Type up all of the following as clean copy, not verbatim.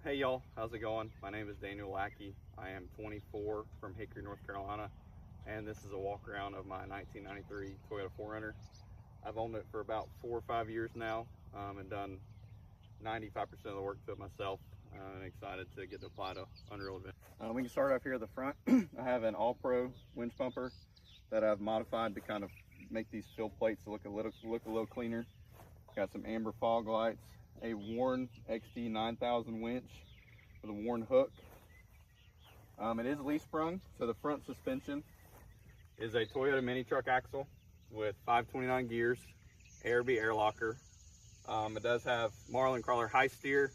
Hey y'all, how's it going? My name is Daniel Lackey. I am 24 from Hickory, North Carolina, and this is a walk around of my 1993 Toyota 4Runner. I've owned it for about 4 or 5 years now, and done 95% of the work to it myself, and excited to get to apply to Unreal Adventure. We can start off here at the front. I have an All-Pro winch bumper that I've modified to kind of make these fill plates look a little cleaner. Got some amber fog lights, a Warn XD 9000 winch with a Warn hook. It is leaf sprung, so the front suspension is a Toyota mini truck axle with 529 gears, ARB air locker. It does have Marlin crawler high steer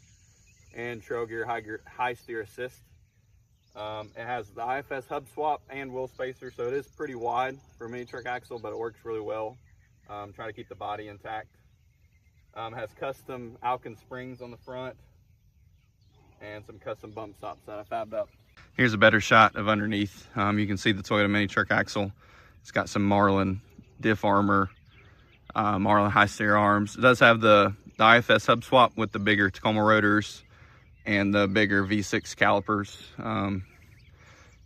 and trail gear high steer assist. It has the IFS hub swap and wheel spacer, so it is pretty wide for a mini truck axle, but it works really well. Try to keep the body intact. Has custom Alkin springs on the front and some custom bump stops that I fabbed up. Here's a better shot of underneath. You can see the Toyota mini truck axle. It's got some Marlin diff armor, Marlin high steer arms. It does have the IFS hub swap with the bigger Tacoma rotors and the bigger V6 calipers.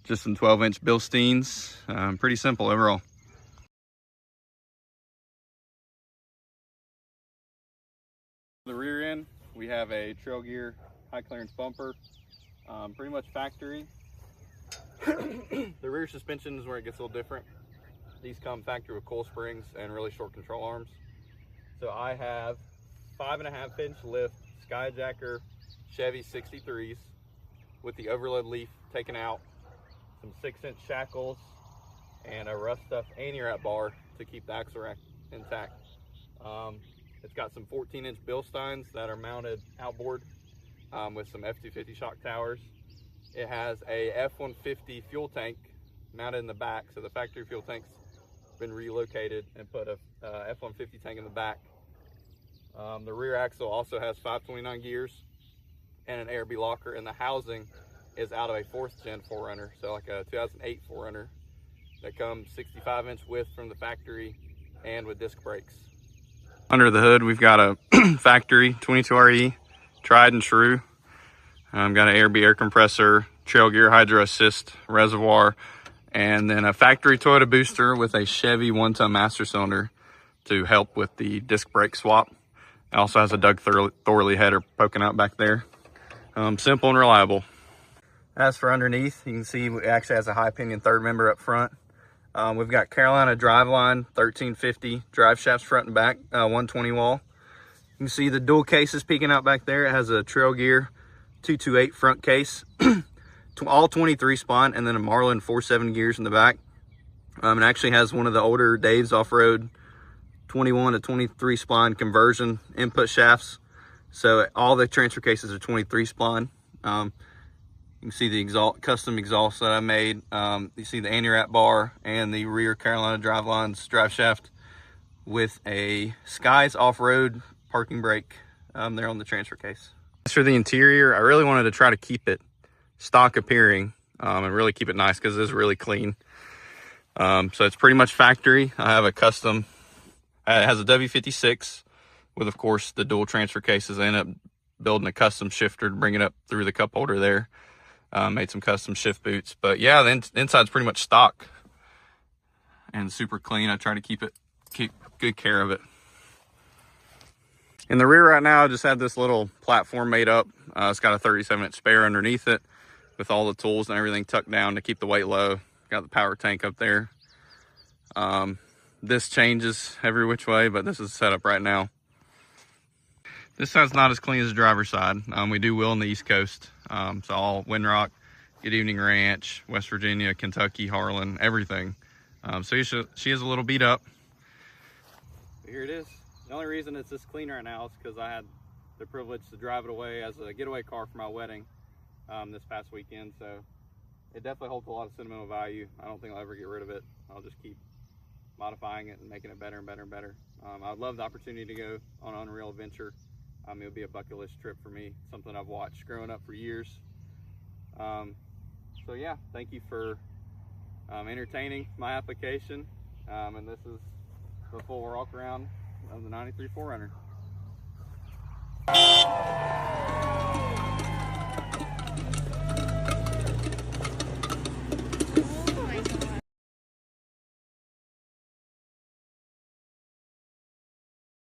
Just some 12-inch Bilsteins. Pretty simple overall. The rear end, we have a trail gear high clearance bumper, pretty much factory. The rear suspension is where it gets a little different. These come factory with coil springs and really short control arms. So I have 5.5-inch lift Skyjacker Chevy 63s with the overload leaf taken out, some 6-inch shackles, and a rough stuff anti-wrap bar to keep the axle rack intact. It's got some 14-inch Bilsteins that are mounted outboard with some F-250 shock towers. It has a F-150 fuel tank mounted in the back, so the factory fuel tank's been relocated and put a F-150 tank in the back. The rear axle also has 529 gears and an ARB locker, and the housing is out of a 4th gen 4Runner, so like a 2008 4Runner that comes 65-inch width from the factory and with disc brakes. Under the hood, we've got a factory 22RE, tried and true. Got an ARB air compressor, trail gear hydro assist reservoir, and then a factory Toyota booster with a Chevy 1-ton master cylinder to help with the disc brake swap. It also has a Doug Thorley header poking out back there. Simple and reliable. As for underneath, you can see it actually has a high pinion third member up front. We've got Carolina driveline 1350 drive shafts front and back, 120 wall. You can see the dual cases peeking out back there. It has a trail gear 228 front case, all 23 spline, and then a Marlin 47 gears in the back. It actually has one of the older Dave's off-road 21 to 23 spline conversion input shafts. So all the transfer cases are 23 spline. You can see the custom exhaust that I made. You see the anti-wrap bar and the rear Carolina drivelines drive shaft with a Skies off-road parking brake there on the transfer case. As for the interior, I really wanted to try to keep it stock appearing and really keep it nice because it is really clean. So it's pretty much factory. I have a custom, it has a W56 with, of course, the dual transfer cases. I ended up building a custom shifter to bring it up through the cup holder there. Made some custom shift boots, but yeah, the inside's pretty much stock and super clean. I try to keep good care of it. In the rear right now, I just have this little platform made up. It's got a 37-inch spare underneath it with all the tools and everything tucked down to keep the weight low. Got the power tank up there. This changes every which way, but this is set up right now. This side's not as clean as the driver's side. We do wheel on the East Coast. So all Windrock, Good Evening Ranch, West Virginia, Kentucky, Harlan, everything. So she is a little beat up. Here it is. The only reason it's this clean right now is because I had the privilege to drive it away as a getaway car for my wedding this past weekend. So it definitely holds a lot of sentimental value. I don't think I'll ever get rid of it. I'll just keep modifying it and making it better and better and better. I'd love the opportunity to go on an Unreal Adventure. It would be a bucket list trip for me, something I've watched growing up for years. So yeah, thank you for entertaining my application. And this is the full walk around of the 93 4Runner.